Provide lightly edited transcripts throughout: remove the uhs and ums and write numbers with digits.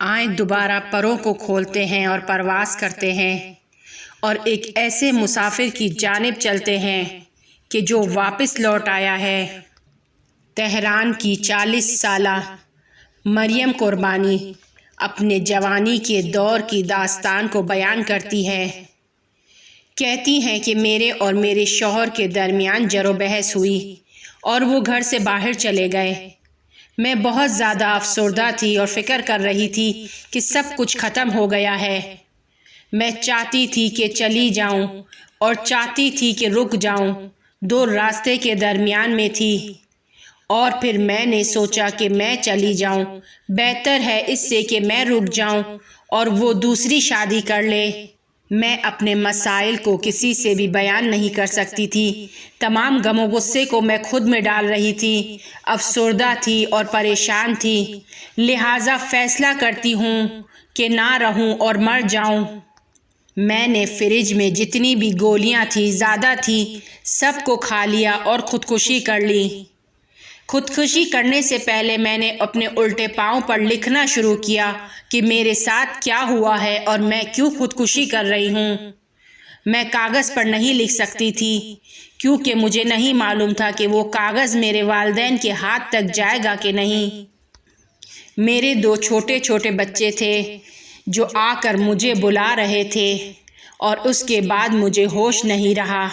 آئیں دوبارہ پروں کو کھولتے ہیں اور پرواز کرتے ہیں اور ایک ایسے مسافر کی جانب چلتے ہیں کہ جو واپس لوٹ آیا ہے۔ تہران کی 40 سالہ مریم قربانی اپنے جوانی کے دور کی داستان کو بیان کرتی ہے۔ کہتی ہیں کہ میرے اور میرے شوہر کے درمیان جر و بحث ہوئی اور وہ گھر سے باہر چلے گئے۔ میں بہت زیادہ افسردہ تھی اور فکر کر رہی تھی کہ سب کچھ ختم ہو گیا ہے۔ میں چاہتی تھی کہ چلی جاؤں اور چاہتی تھی کہ رک جاؤں، دو راستے کے درمیان میں تھی۔ اور پھر میں نے سوچا کہ میں چلی جاؤں، بہتر ہے اس سے کہ میں رک جاؤں اور وہ دوسری شادی کر لے۔ میں اپنے مسائل کو کسی سے بھی بیان نہیں کر سکتی تھی۔ تمام غم و غصے کو میں خود میں ڈال رہی تھی، افسردہ تھی اور پریشان تھی۔ لہٰذا فیصلہ کرتی ہوں کہ نہ رہوں اور مر جاؤں۔ میں نے فریج میں جتنی بھی گولیاں تھیں زیادہ تھی، سب کو کھا لیا اور خودکشی کر لی۔ خودکشی کرنے سے پہلے میں نے اپنے الٹے پاؤں پر لکھنا شروع کیا کہ میرے ساتھ کیا ہوا ہے اور میں کیوں خودکشی کر رہی ہوں۔ میں کاغذ پر نہیں لکھ سکتی تھی کیونکہ مجھے نہیں معلوم تھا کہ وہ کاغذ میرے والدین کے ہاتھ تک جائے گا کہ نہیں۔ میرے 2 چھوٹے چھوٹے بچے تھے جو آ کر مجھے بلا رہے تھے اور اس کے بعد مجھے ہوش نہیں رہا۔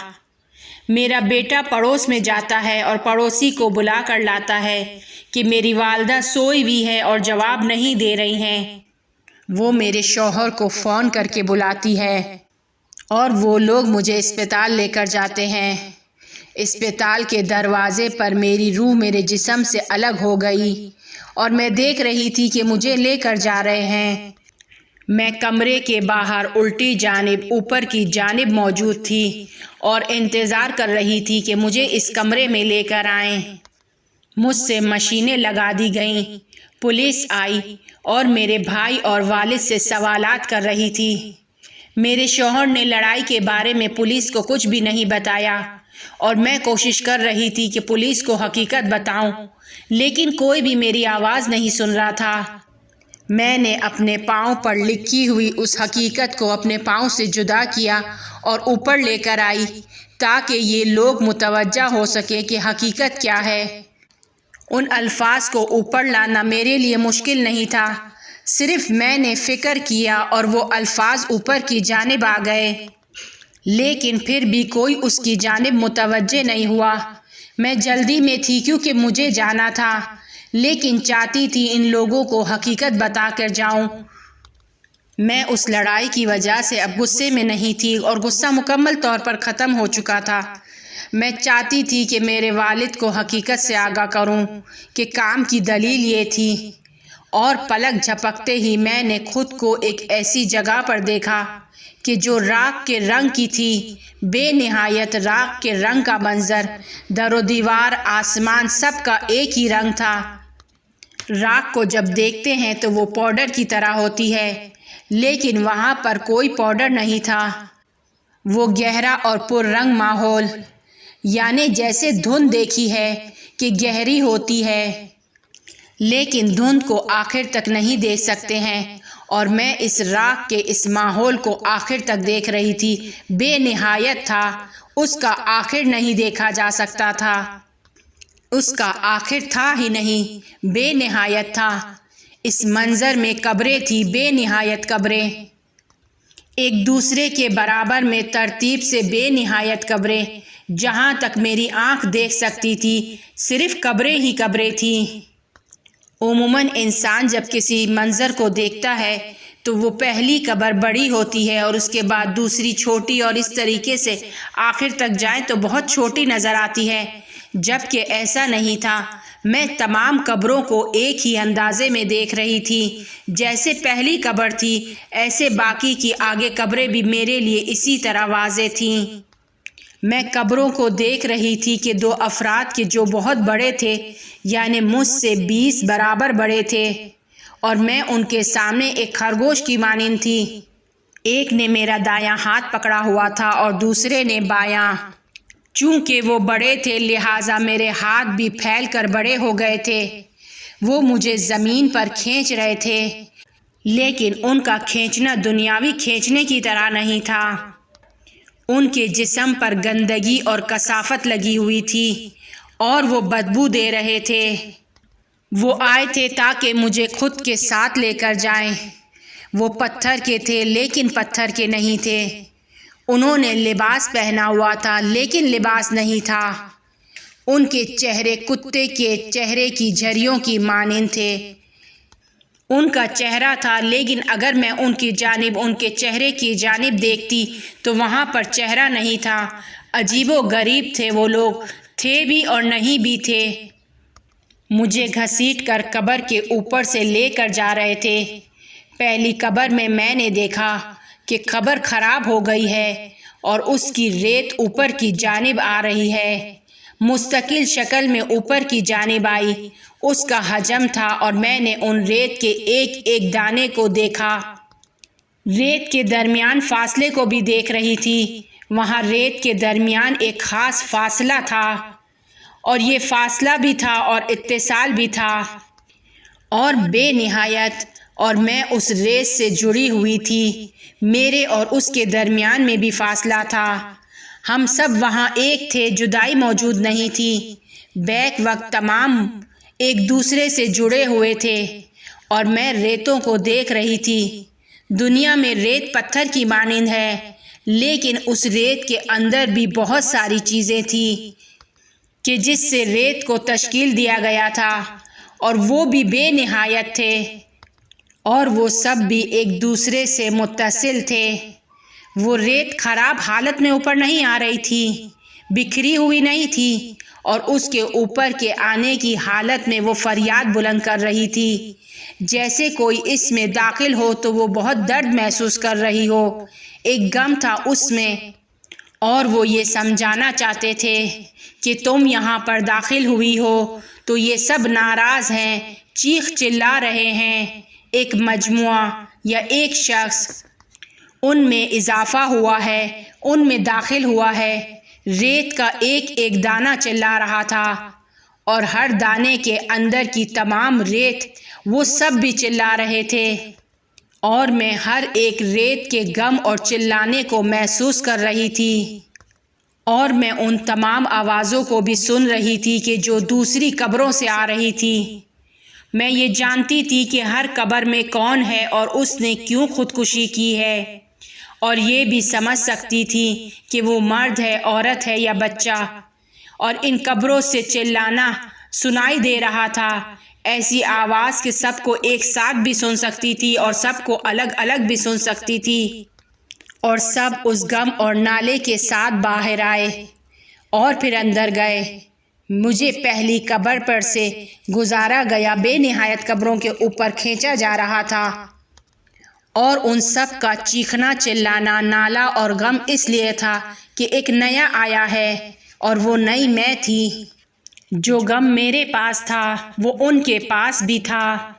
میرا بیٹا پڑوس میں جاتا ہے اور پڑوسی کو بلا کر لاتا ہے کہ میری والدہ سوئی ہوئی ہے اور جواب نہیں دے رہی ہیں۔ وہ میرے شوہر کو فون کر کے بلاتی ہے اور وہ لوگ مجھے اسپتال لے کر جاتے ہیں۔ اسپتال کے دروازے پر میری روح میرے جسم سے الگ ہو گئی اور میں دیکھ رہی تھی کہ مجھے لے کر جا رہے ہیں۔ میں کمرے کے باہر الٹی جانب اوپر کی جانب موجود تھی اور انتظار کر رہی تھی کہ مجھے اس کمرے میں لے کر آئیں۔ مجھ سے مشینیں لگا دی گئیں، پولیس آئی اور میرے بھائی اور والد سے سوالات کر رہی تھی۔ میرے شوہر نے لڑائی کے بارے میں پولیس کو کچھ بھی نہیں بتایا اور میں کوشش کر رہی تھی کہ پولیس کو حقیقت بتاؤں، لیکن کوئی بھی میری آواز نہیں سن رہا تھا۔ میں نے اپنے پاؤں پر لکھی ہوئی اس حقیقت کو اپنے پاؤں سے جدا کیا اور اوپر لے کر آئی تاکہ یہ لوگ متوجہ ہو سکے کہ حقیقت کیا ہے۔ ان الفاظ کو اوپر لانا میرے لیے مشکل نہیں تھا، صرف میں نے فکر کیا اور وہ الفاظ اوپر کی جانب آ گئے، لیکن پھر بھی کوئی اس کی جانب متوجہ نہیں ہوا۔ میں جلدی میں تھی کیونکہ مجھے جانا تھا، لیکن چاہتی تھی ان لوگوں کو حقیقت بتا کر جاؤں۔ میں اس لڑائی کی وجہ سے اب غصے میں نہیں تھی اور غصہ مکمل طور پر ختم ہو چکا تھا۔ میں چاہتی تھی کہ میرے والد کو حقیقت سے آگاہ کروں کہ کام کی دلیل یہ تھی، اور پلک جھپکتے ہی میں نے خود کو ایک ایسی جگہ پر دیکھا کہ جو راکھ کے رنگ کی تھی، بے نہایت راکھ کے رنگ کا منظر، در و دیوار، آسمان، سب کا ایک ہی رنگ تھا۔ راکھ کو جب دیکھتے ہیں تو وہ پاؤڈر کی طرح ہوتی ہے، لیکن وہاں پر کوئی پاؤڈر نہیں تھا۔ وہ گہرا اور پر رنگ ماحول، یعنی جیسے دھند دیکھی ہے کہ گہری ہوتی ہے لیکن دھند کو آخر تک نہیں دیکھ سکتے ہیں، اور میں اس راکھ کے اس ماحول کو آخر تک دیکھ رہی تھی۔ بے نہایت تھا، اس کا آخر نہیں دیکھا جا سکتا تھا، اس کا آخر تھا ہی نہیں، بے نہایت تھا۔ اس منظر میں قبریں تھی، بے نہایت قبریں، ایک دوسرے کے برابر میں ترتیب سے بے نہایت قبریں۔ جہاں تک میری آنکھ دیکھ سکتی تھی صرف قبریں ہی قبریں تھیں۔ عموماً انسان جب کسی منظر کو دیکھتا ہے تو وہ پہلی قبر بڑی ہوتی ہے اور اس کے بعد دوسری چھوٹی، اور اس طریقے سے آخر تک جائیں تو بہت چھوٹی نظر آتی ہے، جبکہ ایسا نہیں تھا۔ میں تمام قبروں کو ایک ہی اندازے میں دیکھ رہی تھی، جیسے پہلی قبر تھی ایسے باقی کی آگے قبریں بھی میرے لیے اسی طرح واضح تھیں۔ میں قبروں کو دیکھ رہی تھی کہ 2 افراد کے جو بہت بڑے تھے، یعنی مجھ سے 20 برابر بڑے تھے، اور میں ان کے سامنے ایک خرگوش کی مانند تھی۔ ایک نے میرا دایاں ہاتھ پکڑا ہوا تھا اور دوسرے نے بایاں۔ چونکہ وہ بڑے تھے لہٰذا میرے ہاتھ بھی پھیل کر بڑے ہو گئے تھے۔ وہ مجھے زمین پر کھینچ رہے تھے، لیکن ان کا کھینچنا دنیاوی کھینچنے کی طرح نہیں تھا۔ ان کے جسم پر گندگی اور کثافت لگی ہوئی تھی اور وہ بدبو دے رہے تھے۔ وہ آئے تھے تاکہ مجھے خود کے ساتھ لے کر جائیں۔ وہ پتھر کے تھے لیکن پتھر کے نہیں تھے۔ انہوں نے لباس پہنا ہوا تھا لیکن لباس نہیں تھا۔ ان کے چہرے کتے کے چہرے کی جھریوں کی مانند تھے۔ ان کا چہرہ تھا لیکن اگر میں ان کی جانب ان کے چہرے کی جانب دیکھتی تو وہاں پر چہرہ نہیں تھا۔ عجیب و غریب تھے وہ لوگ، تھے بھی اور نہیں بھی تھے۔ مجھے گھسیٹ کر قبر کے اوپر سے لے کر جا رہے تھے۔ پہلی قبر میں نے دیکھا کہ قبر خراب ہو گئی ہے اور اس کی ریت اوپر کی جانب آ رہی ہے، مستقل شکل میں اوپر کی جانب آئی۔ اس کا حجم تھا اور میں نے ان ریت کے ایک ایک دانے کو دیکھا۔ ریت کے درمیان فاصلے کو بھی دیکھ رہی تھی۔ وہاں ریت کے درمیان ایک خاص فاصلہ تھا اور یہ فاصلہ بھی تھا اور اتصال بھی تھا اور بے نہایت، اور میں اس ریت سے جڑی ہوئی تھی۔ میرے اور اس کے درمیان میں بھی فاصلہ تھا۔ ہم سب وہاں ایک تھے، جدائی موجود نہیں تھی۔ بیک وقت تمام ایک دوسرے سے جڑے ہوئے تھے اور میں ریتوں کو دیکھ رہی تھی۔ دنیا میں ریت پتھر کی مانند ہے لیکن اس ریت کے اندر بھی بہت ساری چیزیں تھیں کہ جس سے ریت کو تشکیل دیا گیا تھا اور وہ بھی بے نہایت تھے اور وہ سب بھی ایک دوسرے سے متصل تھے۔ وہ ریت خراب حالت میں اوپر نہیں آ رہی تھی، بکھری ہوئی نہیں تھی اور اس کے اوپر کے آنے کی حالت میں وہ فریاد بلند کر رہی تھی جیسے کوئی اس میں داخل ہو تو وہ بہت درد محسوس کر رہی ہو۔ ایک غم تھا اس میں اور وہ یہ سمجھانا چاہتے تھے کہ تم یہاں پر داخل ہوئی ہو تو یہ سب ناراض ہیں، چیخ چلا رہے ہیں۔ ایک مجموعہ یا ایک شخص ان میں اضافہ ہوا ہے، ان میں داخل ہوا ہے۔ ریت کا ایک ایک دانہ چلا رہا تھا اور ہر دانے کے اندر کی تمام ریت وہ سب بھی چلا رہے تھے اور میں ہر ایک ریت کے غم اور چلانے کو محسوس کر رہی تھی اور میں ان تمام آوازوں کو بھی سن رہی تھی کہ جو دوسری قبروں سے آ رہی تھی۔ میں یہ جانتی تھی کہ ہر قبر میں کون ہے اور اس نے کیوں خودکشی کی ہے، اور یہ بھی سمجھ سکتی تھی کہ وہ مرد ہے، عورت ہے یا بچہ۔ اور ان قبروں سے چلانا سنائی دے رہا تھا، ایسی آواز کہ سب کو ایک ساتھ بھی سن سکتی تھی اور سب کو الگ الگ بھی سن سکتی تھی، اور سب اس غم اور نالے کے ساتھ باہر آئے اور پھر اندر گئے۔ مجھے پہلی قبر پر سے گزارا گیا بے نہایت قبروں کے اوپر کھینچا جا رہا تھا اور ان سب کا چیخنا، چلانا، نالا اور غم اس لیے تھا کہ ایک نیا آیا ہے اور وہ نئی میں تھی۔ جو غم میرے پاس تھا وہ ان کے پاس بھی تھا۔